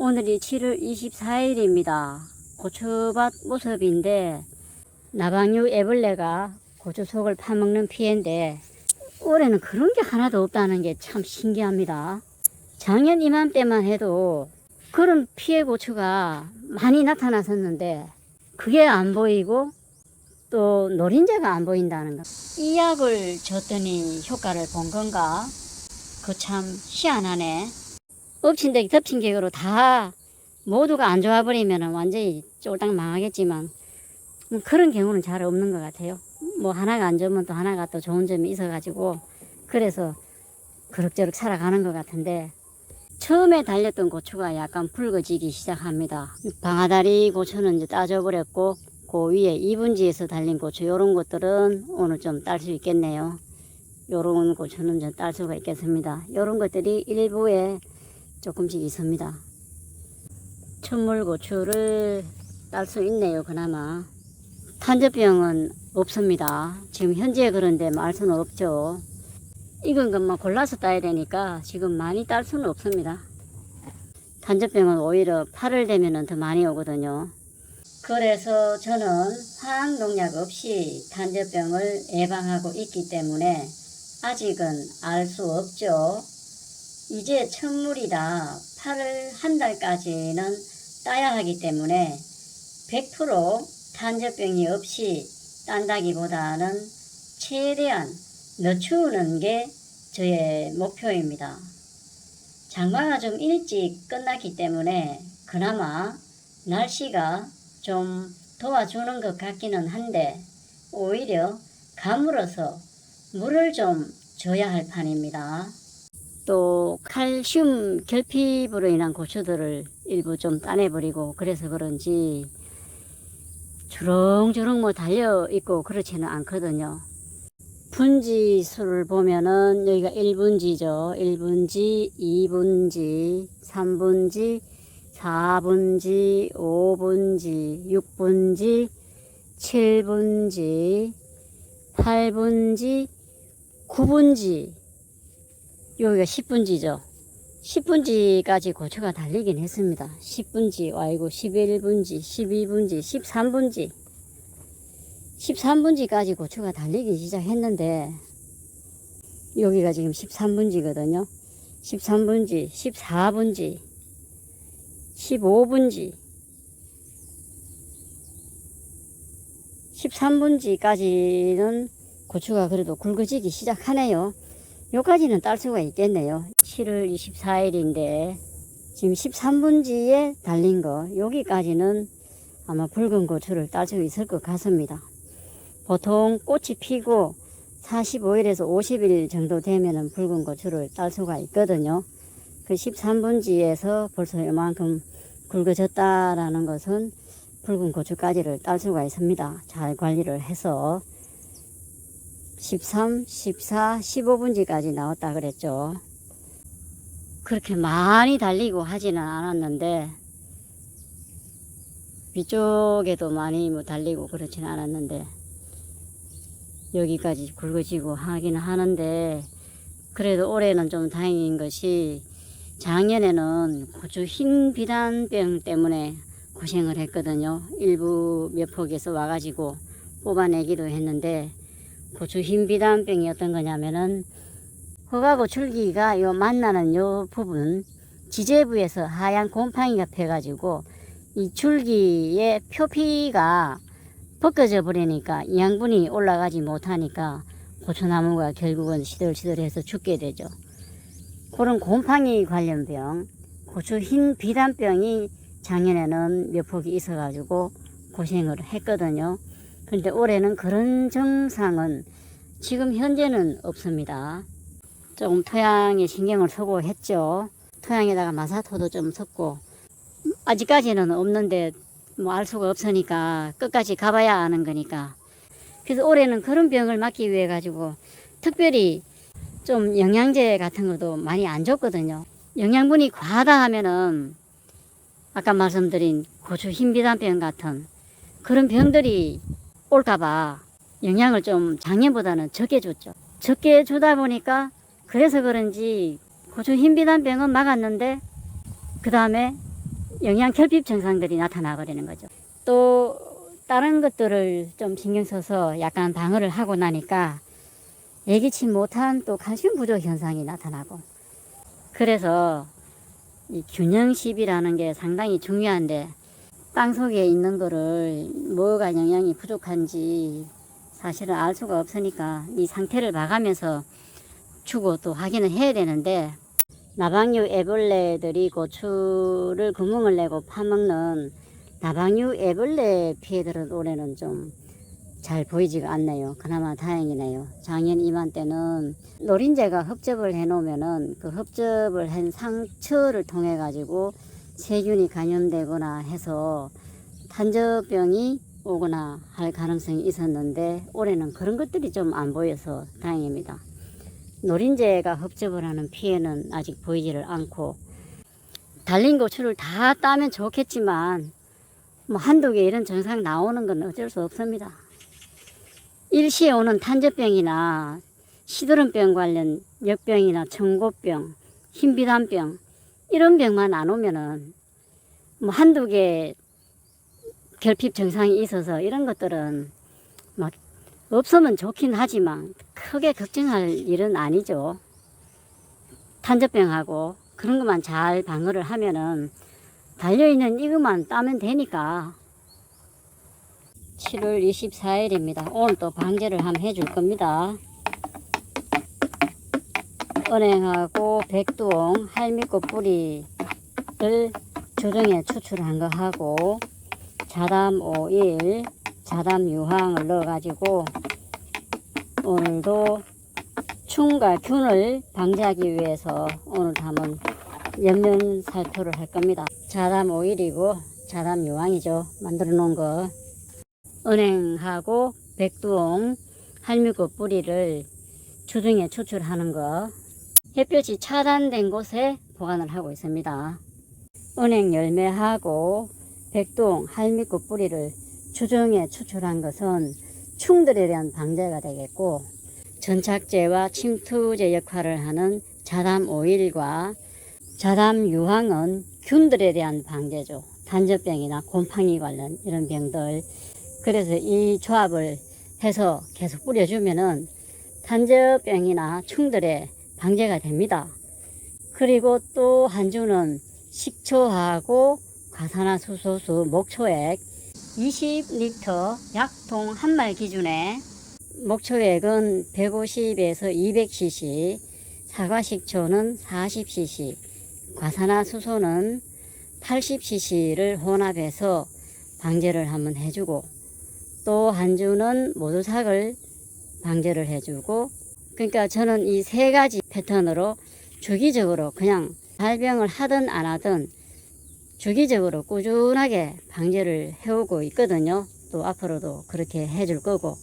오늘이 7월 24일입니다. 고추밭 모습인데 나방류 애벌레가 고추 속을 파먹는 피해인데 올해는 그런 게 하나도 없다는 게 참 신기합니다. 작년 이맘때만 해도 그런 피해 고추가 많이 나타났었는데 그게 안 보이고 또 노린재가 안 보인다는 거. 이 약을 줬더니 효과를 본 건가? 그 참 희한하네. 엎친 데 덮친 격으로 다 모두가 안 좋아 버리면 완전히 쫄딱 망하겠지만 그런 경우는 잘 없는 것 같아요. 뭐 하나가 안 좋으면 또 하나가 또 좋은 점이 있어가지고 그래서 그럭저럭 살아가는 것 같은데 처음에 달렸던 고추가 약간 붉어지기 시작합니다. 방아다리 고추는 이제 따져버렸고 그 위에 이분지에서 달린 고추 요런 것들은 오늘 좀 딸 수 있겠네요. 요런 고추는 좀 딸 수가 있겠습니다. 요런 것들이 일부에 조금씩 있습니다. 천물고추를 딸 수 있네요. 그나마 탄저병은 없습니다. 지금 현재 그런데 말 수는 없죠. 익은 것만 골라서 따야 되니까 지금 많이 딸 수는 없습니다. 탄저병은 오히려 8월 되면 더 많이 오거든요. 그래서 저는 화학농약 없이 탄저병을 예방하고 있기 때문에 아직은 알 수 없죠. 이제 천물이다 8월 한 달까지는 따야 하기 때문에 100% 탄저병이 없이 딴다기보다는 최대한 늦추는 게 저의 목표입니다. 장마가 좀 일찍 끝났기 때문에 그나마 날씨가 좀 도와주는 것 같기는 한데 오히려 가물어서 물을 좀 줘야 할 판입니다. 또 칼슘 결핍으로 인한 고추들을 일부 좀 따내버리고 그래서 그런지 주렁주렁 뭐 달려있고 그렇지는 않거든요. 분지수를 보면은 여기가 1분지죠. 1분지, 2분지, 3분지, 4분지, 5분지, 6분지, 7분지, 8분지, 9분지, 여기가 10분지죠. 10분지까지 고추가 달리긴 했습니다. 10분지, 아이고, 11분지, 12분지, 13분지, 13분지까지 고추가 달리기 시작했는데 여기가 지금 13분지거든요. 13분지, 14분지, 15분지, 13분지까지는 고추가 그래도 굵어지기 시작하네요. 요까지는 딸 수가 있겠네요. 7월 24일인데 지금 13분지에 달린 거 여기까지는 아마 붉은 고추를 딸 수 있을 것 같습니다. 보통 꽃이 피고 45일에서 50일 정도 되면은 붉은 고추를 딸 수가 있거든요. 그 13분지에서 벌써 이만큼 굵어졌다라는 것은 붉은 고추까지를 딸 수가 있습니다. 잘 관리를 해서 13, 14, 15분지까지 나왔다 그랬죠. 그렇게 많이 달리고 하지는 않았는데 위쪽에도 많이 뭐 달리고 그렇지는 않았는데 여기까지 굵어지고 하기는 하는데 그래도 올해는 좀 다행인 것이 작년에는 고추 흰 비단병 때문에 고생을 했거든요. 일부 몇 폭에서 와가지고 뽑아내기도 했는데 고추 흰 비단병이 어떤 거냐면은 허가고 줄기가 요 만나는 요 부분 지재부에서 하얀 곰팡이가 펴가지고 이 줄기의 표피가 벗겨져 버리니까 양분이 올라가지 못하니까 고추나무가 결국은 시들시들해서 죽게 되죠. 그런 곰팡이 관련 병, 고추 흰 비단병이 작년에는 몇 폭이 있어가지고 고생을 했거든요. 그런데 올해는 그런 증상은 지금 현재는 없습니다. 조금 토양에 신경을 쓰고 했죠. 토양에다가 마사토도 좀 섞고 아직까지는 없는데 뭐 알 수가 없으니까 끝까지 가봐야 아는 거니까. 그래서 올해는 그런 병을 막기 위해 가지고 특별히 좀 영양제 같은 것도 많이 안 줬거든요. 영양분이 과하다 하면은 아까 말씀드린 고추 흰비단병 같은 그런 병들이 올까봐 영양을 좀 작년보다는 적게 줬죠. 적게 주다 보니까 그래서 그런지 고추 흰비단병은 막았는데 그 다음에 영양 결핍 증상들이 나타나 버리는 거죠. 또 다른 것들을 좀 신경 써서 약간 방어를 하고 나니까 예기치 못한 또 칼슘 부족 현상이 나타나고, 그래서 이 균형식이라는 게 상당히 중요한데 땅 속에 있는 거를 뭐가 영양이 부족한지 사실은 알 수가 없으니까 이 상태를 봐가면서 주고 또 확인을 해야 되는데, 나방류 애벌레들이 고추를 구멍을 내고 파먹는 나방류 애벌레 피해들은 올해는 좀 잘 보이지가 않네요. 그나마 다행이네요. 작년 이맘때는 노린재가 흡접을 해 놓으면은 그 흡접을 한 상처를 통해 가지고 세균이 감염되거나 해서 탄저병이 오거나 할 가능성이 있었는데, 올해는 그런 것들이 좀 안 보여서 다행입니다. 노린재가 흡접을 하는 피해는 아직 보이지를 않고, 달린 고추를 다 따면 좋겠지만 뭐 한두 개 이런 증상 나오는 건 어쩔 수 없습니다. 일시에 오는 탄저병이나 시드름병 관련 역병이나 청고병, 흰비단병 이런 병만 안 오면은 뭐 한두 개 결핍 증상이 있어서 이런 것들은 막 없으면 좋긴 하지만 크게 걱정할 일은 아니죠. 탄저병하고 그런 것만 잘 방어를 하면은 달려있는 이것만 따면 되니까. 7월 24일입니다. 오늘 또 방제를 한번 해줄 겁니다. 은행하고 백두홍, 할미꽃 뿌리를 조정에 추출한 거 하고, 자담 오일, 자담 유황을 넣어가지고 오늘도 충과 균을 방지하기 위해서 오늘도 한번 옆면 살포를 할 겁니다. 자담 오일이고 자담 유황이죠. 만들어 놓은 거. 은행하고 백두홍, 할미꽃 뿌리를 주둥이에 추출하는 거, 햇볕이 차단된 곳에 보관을 하고 있습니다. 은행 열매하고 백두홍, 할미꽃 뿌리를 주둥이에 추출한 것은 충들에 대한 방제가 되겠고, 전착제와 침투제 역할을 하는 자담 오일과 자담 유황은 균들에 대한 방제죠. 단저병이나 곰팡이 관련 이런 병들. 그래서 이 조합을 해서 계속 뿌려주면은 탄저병이나 충들의 방제가 됩니다. 그리고 또 한 주는 식초하고 과산화수소수, 목초액 20리터 약통 한 말 기준에, 목초액은 150에서 200cc, 사과식초는 40cc, 과산화수소는 80cc를 혼합해서 방제를 한번 해주고, 또 한 주는 모두삭을 방제를 해주고, 그러니까 저는 이 세 가지 패턴으로 주기적으로 그냥 발병을 하든 안 하든 주기적으로 꾸준하게 방제를 해오고 있거든요. 또 앞으로도 그렇게 해줄 거고.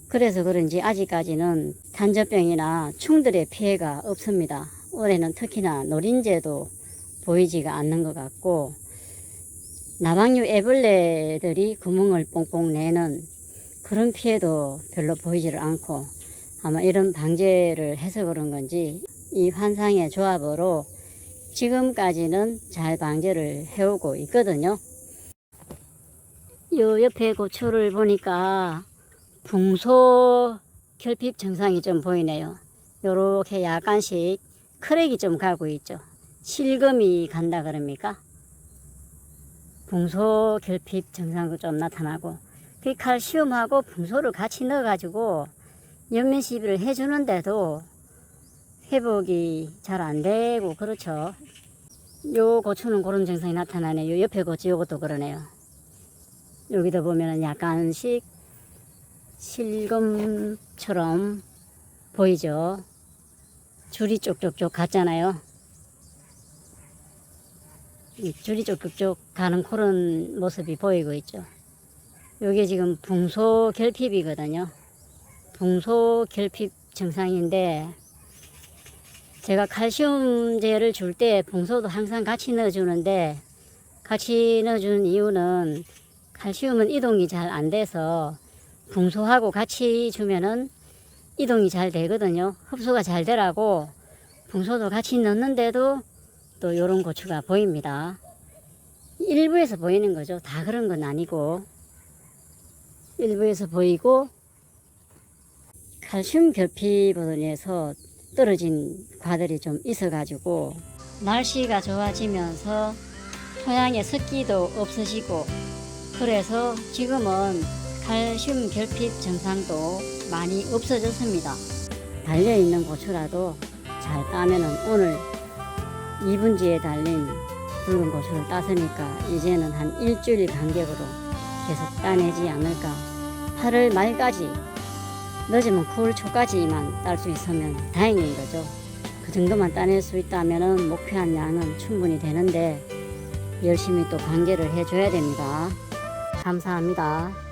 그래서 그런지 아직까지는 탄저병이나 충들의 피해가 없습니다. 올해는 특히나 노린재도 보이지가 않는 것 같고, 나방류 애벌레들이 구멍을 뽕뽕 내는 그런 피해도 별로 보이지를 않고, 아마 이런 방제를 해서 그런 건지 이 환상의 조합으로 지금까지는 잘 방제를 해오고 있거든요. 요 옆에 고추를 보니까 붕소 결핍 증상이 좀 보이네요. 요렇게 약간씩 크랙이 좀 가고 있죠. 실금이 간다 그럽니까? 붕소 결핍 증상도 좀 나타나고, 그 칼슘하고 붕소를 같이 넣어가지고 옆면 시비를 해주는데도 회복이 잘 안 되고 그렇죠. 요 고추는 그런 증상이 나타나네요. 요 옆에 고추 요것도 그러네요. 여기도 보면은 약간씩 실금처럼 보이죠. 줄이 쪽쪽쪽 갔잖아요. 줄이 쪽쪽쪽 가는 그런 모습이 보이고 있죠. 요게 지금 붕소 결핍이거든요. 붕소 결핍 증상인데, 제가 칼슘제를 줄 때 붕소도 항상 같이 넣어주는데, 같이 넣어주는 이유는 칼슘은 이동이 잘 안 돼서 붕소하고 같이 주면은 이동이 잘 되거든요. 흡수가 잘 되라고 붕소도 같이 넣는데도 또 요런 고추가 보입니다. 일부에서 보이는 거죠. 다 그런 건 아니고 일부에서 보이고 칼슘 결핍으로 인해서 떨어진 과들이 좀 있어 가지고 날씨가 좋아지면서 토양의 습기도 없어지고 그래서 지금은 칼슘 결핍 증상도 많이 없어졌습니다. 달려있는 고추라도 잘 따면은 오늘 2분지에 달린 붉은 고추를 땄으니까 이제는 한 일주일 간격으로 계속 따내지 않을까. 8월 말까지 늦으면 9월 초까지만 딸 수 있으면 다행인 거죠. 그 정도만 따낼 수 있다면 목표한 양은 충분히 되는데 열심히 또 관계를 해줘야 됩니다. 감사합니다.